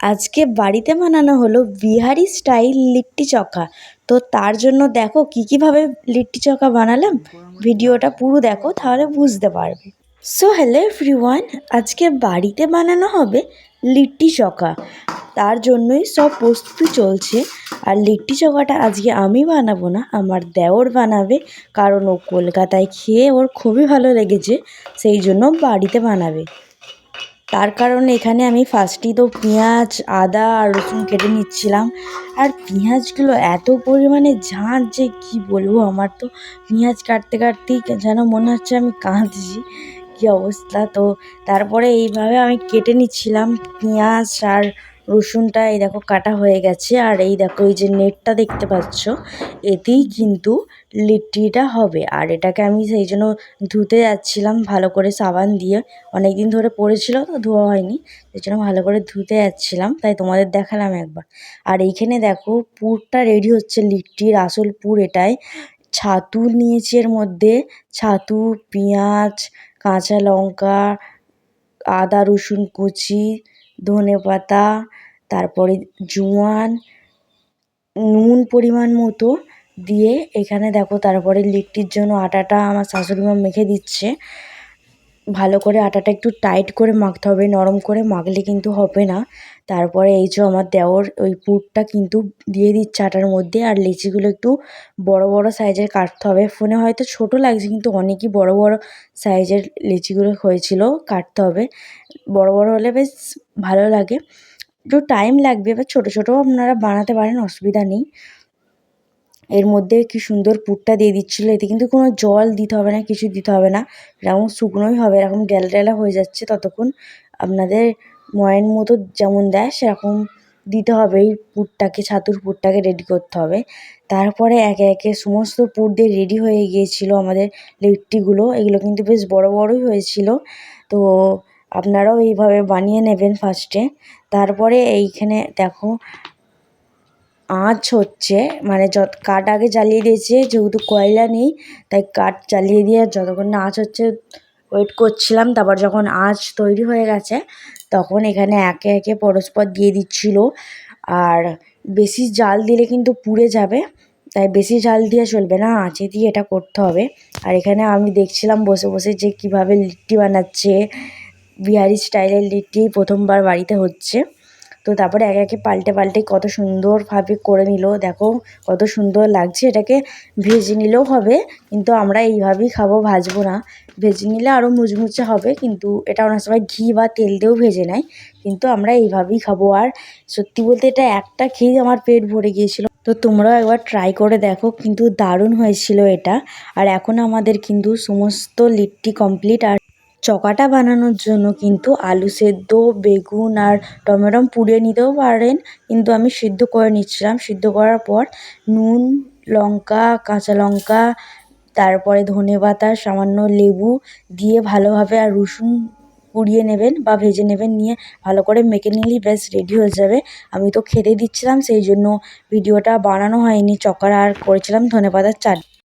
আজকে বাড়িতে বানানো হলো বিহারি স্টাইল লিট্টি চোখা। তো তার জন্য দেখো কীভাবে লিট্টি চোখা বানালাম, ভিডিওটা পুরো দেখো তাহলে বুঝতে পারবে। সো হ্যালো এভরিওয়ান, আজকে বাড়িতে বানানো হবে লিট্টি চোখা। তার জন্যই সব প্রস্তুতি চলছে। আর লিট্টি চোখাটা আজকে আমি বানাবো না, আমার দেওর বানাবে, কারণ ও কলকাতায় খেয়ে ওর খুবই ভালো লেগেছে, সেই জন্য বাড়িতে বানাবে। তার কারণে এখানে আমি ফার্স্টেই তো পেঁয়াজ, আদা আর রসুন কেটে নিচ্ছিলাম। আর পেঁয়াজগুলো এত পরিমাণে ঝাঁঝ যে কী বলবো, আমার তো পেঁয়াজ কাটতে কাটতেই যেন মনে হচ্ছে আমি কাঁদছি, কী অবস্থা। তো তারপরে এইভাবে আমি কেটে নিচ্ছিলাম পেঁয়াজ আর রসুনটা। এই দেখো কাটা হয়ে গেছে। আর এই দেখো এই যে নেটটা দেখতে পাচ্ছ, এতেই কিন্তু লিট্টিটা হবে। আর এটাকে আমি সেই জন্য ধুতে যাচ্ছিলাম ভালো করে সাবান দিয়ে, অনেক দিন ধরে পড়েছিল তো ধোয়া হয়নি, সেই জন্য ভালো করে ধুতে যাচ্ছিলাম, তাই তোমাদের দেখালাম একবার। আর এইখানে দেখো পুরটা রেডি হচ্ছে, লিট্টির আসল পুর এটাই। ছাতু নিয়েছি, এর মধ্যে ছাতু, পেঁয়াজ, কাঁচা লঙ্কা, আদা রসুন কুচি, ধনেপাতা, তারপরে জোয়ান, নুন পরিমাণ মতো দিয়ে এখানে দেখো। তারপরে লিট্টির জন্য আটাটা আমার শাশুড়িমা মেখে দিচ্ছে। ভালো করে আটাটা একটু টাইট করে মাখতে হবে, নরম করে মাখলে কিন্তু হবে না। তারপরে এই যে আমার দেওর ওই পুরটা কিন্তু দিয়ে দিচ্ছে আটার মধ্যে। আর লিচিগুলো একটু বড় বড় সাইজের কাটতে হবে। ফোনে হয়তো ছোট লাগছে, কিন্তু অনেকই বড় বড় সাইজের লিচিগুলো হয়েছিল, কাটতে হবে। বড় বড় হলে বেশ ভালো লাগে, একটু টাইম লাগবে। এবার ছোটো ছোটোও আপনারা বানাতে পারেন, অসুবিধা নেই। এর মধ্যে কি সুন্দর পুরটা দিয়ে দিচ্ছিলো। এতে কিন্তু কোনো জল দিতে হবে না, কিছু দিতে হবে না, এরকম শুকনোই হবে। এরকম ডেলা হয়ে যাচ্ছে, ততক্ষণ আপনাদের ময়ের মতো যেমন দেয় সেরকম দিতে হবে। এই পুরটাকে, ছাতুর পুরটাকে রেডি করতে হবে। তারপরে একে একে সমস্ত পুর দিয়ে রেডি হয়ে গিয়েছিলো আমাদের লিট্টিগুলো। এগুলো কিন্তু বেশ বড় বড়ই হয়েছিল। তো আপনারাও এইভাবে বানিয়ে নেবেন ফার্স্টে। তারপরে এইখানে দেখো আঁচ হচ্ছে, মানে কাঠ আগে জ্বালিয়ে দিয়েছে, যেহেতু কয়লা নেই তাই কাঠ জ্বালিয়ে দিয়ে যতক্ষণ না আঁচ হচ্ছে ওয়েট করছিলাম। তারপর যখন আঁচ তৈরি হয়ে গেছে তখন এখানে একে একে পরস্পর দিয়ে দিচ্ছিল। আর বেশি জাল দিলে কিন্তু পুড়ে যাবে, তাই বেশি জাল দিয়ে চলবে না, আঁচে দিয়ে এটা করতে হবে। আর এখানে আমি দেখছিলাম বসে বসে যে কীভাবে লিট্টি বানাচ্ছে, বিহারি স্টাইলের লিট্টি প্রথমবার বাড়িতে হচ্ছে। তো তারপরে একে একে পাল্টে পাল্টে কত সুন্দরভাবে করে নিল, দেখো কত সুন্দর লাগছে। এটাকে ভেজে নিলেও হবে, কিন্তু আমরা এইভাবেই খাবো, ভাজবো না। ভেজে নিলে আরও মুচমুচে হবে, কিন্তু এটা অনেক সময় ঘি বা তেল দিয়েও ভেজে নেয়, কিন্তু আমরা এইভাবেই খাবো। আর সত্যি বলতে এটা একটা খেয়েই আমার পেট ভরে গিয়েছিল। তো তোমরাও একবার ট্রাই করে দেখো, কিন্তু দারুণ হয়েছিল এটা। আর এখন আমাদের কিন্তু সমস্ত লিট্টি কমপ্লিট। আর চকাটা বানানোর জন্য কিন্তু আলু সেদ্ধ, বেগুন আর টমেটো পুড়িয়ে নিতেও পারেন, কিন্তু আমি সিদ্ধ করে নিচ্ছিলাম। সিদ্ধ করার পর নুন, লঙ্কা, কাঁচা লঙ্কা, তারপরে ধনেপাতা, সামান্য লেবু দিয়ে ভালোভাবে, আর রসুন পুড়িয়ে নেবেন বা ভেজে নেবেন, নিয়ে ভালো করে মেখে নিলেই ব্যাস রেডি হয়ে যাবে। আমি তো খেতে দিচ্ছিলাম, সেই জন্য ভিডিওটা বানানো হয়নি চকার, আর করেছিলাম ধনেপাতার চাটনি।